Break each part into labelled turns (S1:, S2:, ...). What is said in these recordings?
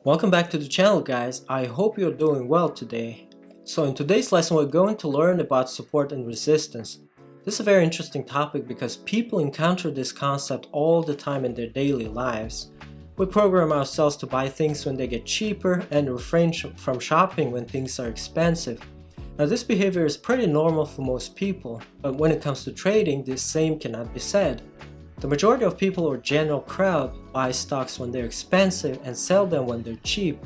S1: Welcome back to the channel, guys. I hope you're doing well today. So in today's lesson we're going to learn about support and resistance. This is a very interesting topic because people encounter this concept all the time in their daily lives. We program ourselves to buy things when they get cheaper and refrain from shopping when things are expensive. Now this behavior is pretty normal for most people, but when it comes to trading, the same cannot be said. The majority of people or general crowd buy stocks when they're expensive and sell them when they're cheap.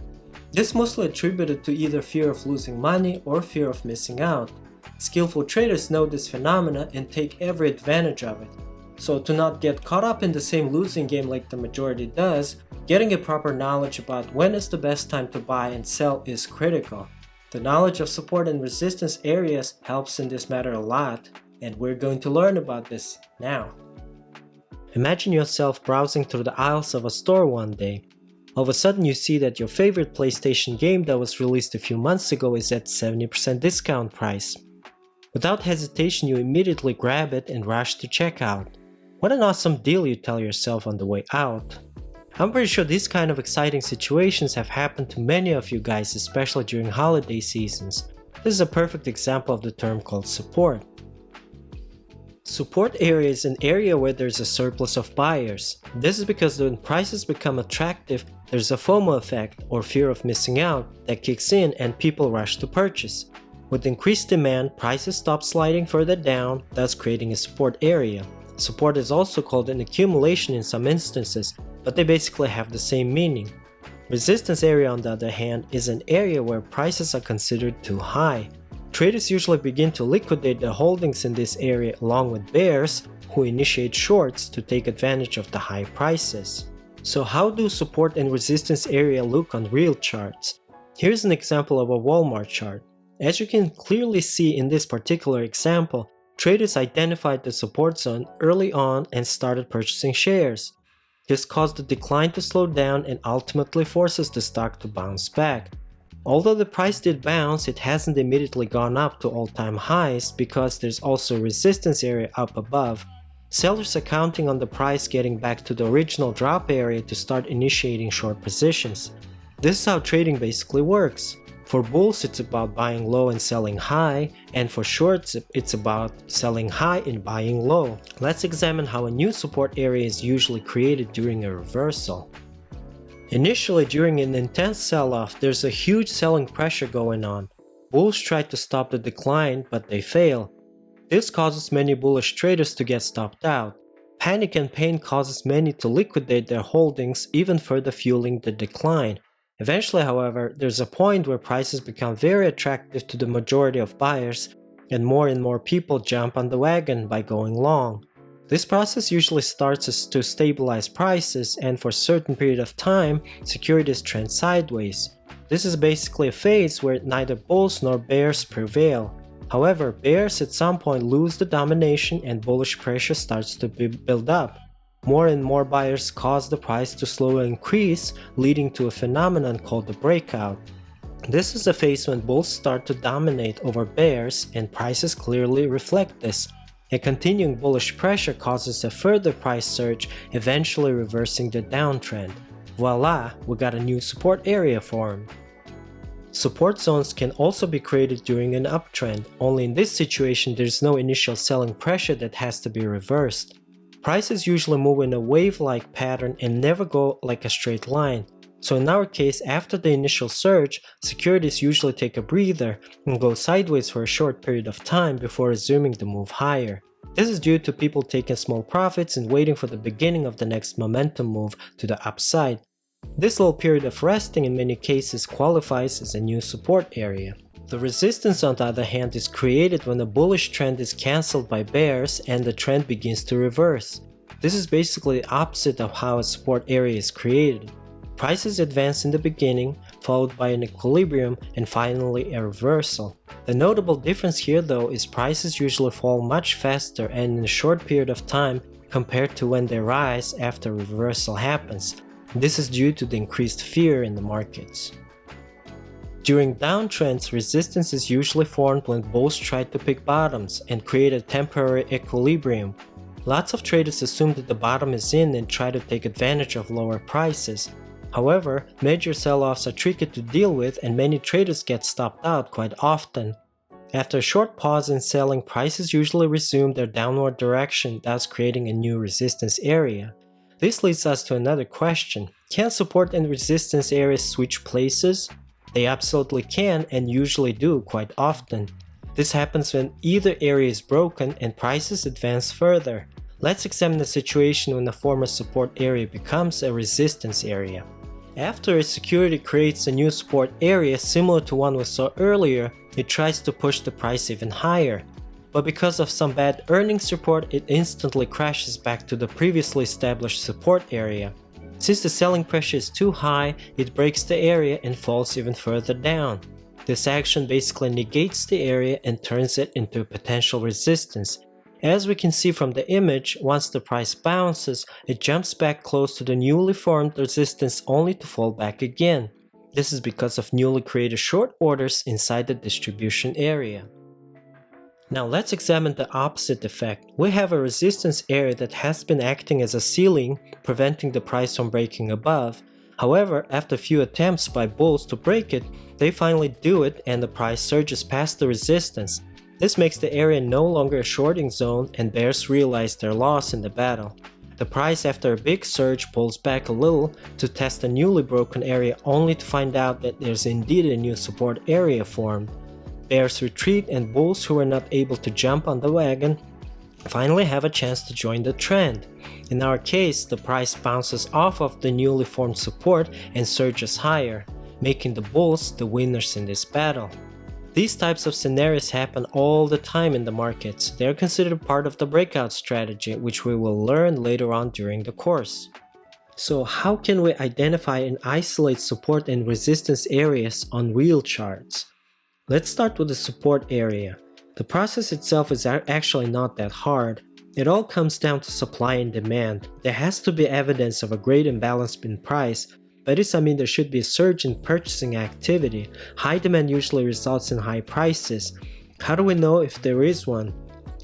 S1: This is mostly attributed to either fear of losing money or fear of missing out. Skillful traders know this phenomena and take every advantage of it. So to not get caught up in the same losing game like the majority does, getting a proper knowledge about when is the best time to buy and sell is critical. The knowledge of support and resistance areas helps in this matter a lot, and we're going to learn about this now. Imagine yourself browsing through the aisles of a store one day. All of a sudden you see that your favorite PlayStation game that was released a few months ago is at 70% discount price. Without hesitation you immediately grab it and rush to checkout. What an awesome deal, you tell yourself on the way out. I'm pretty sure these kind of exciting situations have happened to many of you guys, especially during holiday seasons. This is a perfect example of the term called support. Support area is an area where there's a surplus of buyers. This is because when prices become attractive, there's a FOMO effect, or fear of missing out, that kicks in and people rush to purchase. With increased demand, prices stop sliding further down, thus creating a support area. Support is also called an accumulation in some instances, but they basically have the same meaning. Resistance area, on the other hand, is an area where prices are considered too high. Traders usually begin to liquidate their holdings in this area along with bears, who initiate shorts to take advantage of the high prices. So how do support and resistance area look on real charts? Here's an example of a Walmart chart. As you can clearly see in this particular example, traders identified the support zone early on and started purchasing shares. This caused the decline to slow down and ultimately forces the stock to bounce back. Although the price did bounce, it hasn't immediately gone up to all-time highs because there's also a resistance area up above. Sellers are counting on the price getting back to the original drop area to start initiating short positions. This is how trading basically works. For bulls, it's about buying low and selling high, and for shorts, it's about selling high and buying low. Let's examine how a new support area is usually created during a reversal. Initially, during an intense sell-off, there's a huge selling pressure going on. Bulls try to stop the decline, but they fail. This causes many bullish traders to get stopped out. Panic and pain causes many to liquidate their holdings, even further fueling the decline. Eventually, however, there's a point where prices become very attractive to the majority of buyers, and more people jump on the wagon by going long. This process usually starts to stabilize prices, and for a certain period of time, securities trend sideways. This is basically a phase where neither bulls nor bears prevail. However, bears at some point lose the domination and bullish pressure starts to build up. More and more buyers cause the price to slowly increase, leading to a phenomenon called the breakout. This is a phase when bulls start to dominate over bears, and prices clearly reflect this. A continuing bullish pressure causes a further price surge, eventually reversing the downtrend. Voila, we got a new support area formed. Support zones can also be created during an uptrend, only in this situation there's no initial selling pressure that has to be reversed. Prices usually move in a wave-like pattern and never go like a straight line. So in our case, after the initial surge, securities usually take a breather and go sideways for a short period of time before resuming the move higher. This is due to people taking small profits and waiting for the beginning of the next momentum move to the upside. This little period of resting in many cases qualifies as a new support area. The resistance, on the other hand, is created when a bullish trend is cancelled by bears and the trend begins to reverse. This is basically the opposite of how a support area is created. Prices advance in the beginning, followed by an equilibrium and finally a reversal. The notable difference here though is prices usually fall much faster and in a short period of time compared to when they rise after a reversal happens. This is due to the increased fear in the markets. During downtrends, resistance is usually formed when bulls try to pick bottoms and create a temporary equilibrium. Lots of traders assume that the bottom is in and try to take advantage of lower prices. However, major sell-offs are tricky to deal with and many traders get stopped out quite often. After a short pause in selling, prices usually resume their downward direction, thus creating a new resistance area. This leads us to another question. Can support and resistance areas switch places? They absolutely can and usually do quite often. This happens when either area is broken and prices advance further. Let's examine the situation when a former support area becomes a resistance area. After a security creates a new support area similar to one we saw earlier, it tries to push the price even higher. But because of some bad earnings report, it instantly crashes back to the previously established support area. Since the selling pressure is too high, it breaks the area and falls even further down. This action basically negates the area and turns it into a potential resistance. As we can see from the image, once the price bounces, it jumps back close to the newly formed resistance only to fall back again. This is because of newly created short orders inside the distribution area. Now let's examine the opposite effect. We have a resistance area that has been acting as a ceiling, preventing the price from breaking above. However, after a few attempts by bulls to break it, they finally do it and the price surges past the resistance. This makes the area no longer a shorting zone and bears realize their loss in the battle. The price after a big surge pulls back a little to test a newly broken area only to find out that there's indeed a new support area formed. Bears retreat and bulls who are not able to jump on the wagon finally have a chance to join the trend. In our case, the price bounces off of the newly formed support and surges higher, making the bulls the winners in this battle. These types of scenarios happen all the time in the markets. They are considered part of the breakout strategy, which we will learn later on during the course. So how can we identify and isolate support and resistance areas on real charts? Let's start with the support area. The process itself is actually not that hard. It all comes down to supply and demand. There has to be evidence of a great imbalance in price. By this I mean there should be a surge in purchasing activity. High demand usually results in high prices. How do we know if there is one?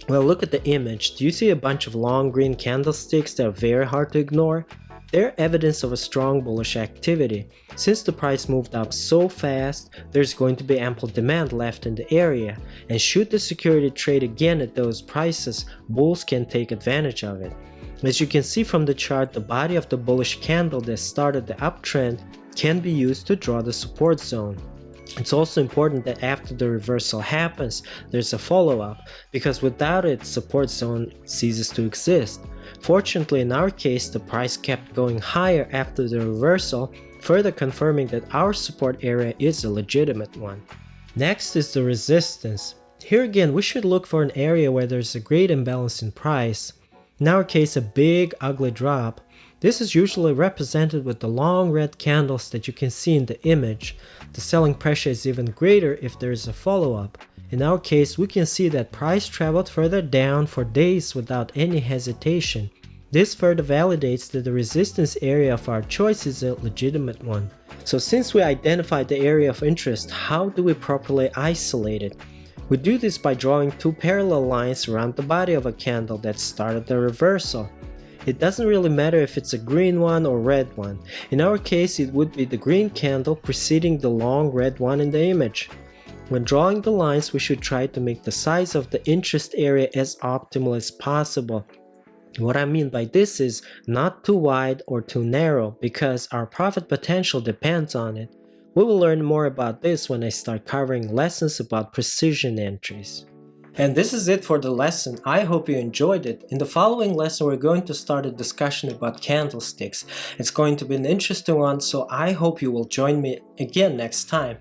S1: Well, look at the image. Do you see a bunch of long green candlesticks that are very hard to ignore? They're evidence of a strong bullish activity. Since the price moved up so fast, there's going to be ample demand left in the area, and should the security trade again at those prices, bulls can take advantage of it. As you can see from the chart, the body of the bullish candle that started the uptrend can be used to draw the support zone. It's also important that after the reversal happens, there's a follow-up, because without it, support zone ceases to exist. Fortunately, in our case, the price kept going higher after the reversal, further confirming that our support area is a legitimate one. Next is the resistance. Here again, we should look for an area where there's a great imbalance in price. In our case, a big, ugly drop. This is usually represented with the long red candles that you can see in the image. The selling pressure is even greater if there is a follow-up. In our case, we can see that price traveled further down for days without any hesitation. This further validates that the resistance area of our choice is a legitimate one. So since we identified the area of interest, how do we properly isolate it? We do this by drawing two parallel lines around the body of a candle that started the reversal. It doesn't really matter if it's a green one or red one. In our case, it would be the green candle preceding the long red one in the image. When drawing the lines, we should try to make the size of the interest area as optimal as possible. What I mean by this is not too wide or too narrow, because our profit potential depends on it. We will learn more about this when I start covering lessons about precision entries. And this is it for the lesson. I hope you enjoyed it. In the following lesson, we're going to start a discussion about candlesticks. It's going to be an interesting one, so I hope you will join me again next time.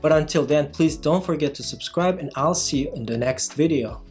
S1: But until then, please don't forget to subscribe, and I'll see you in the next video.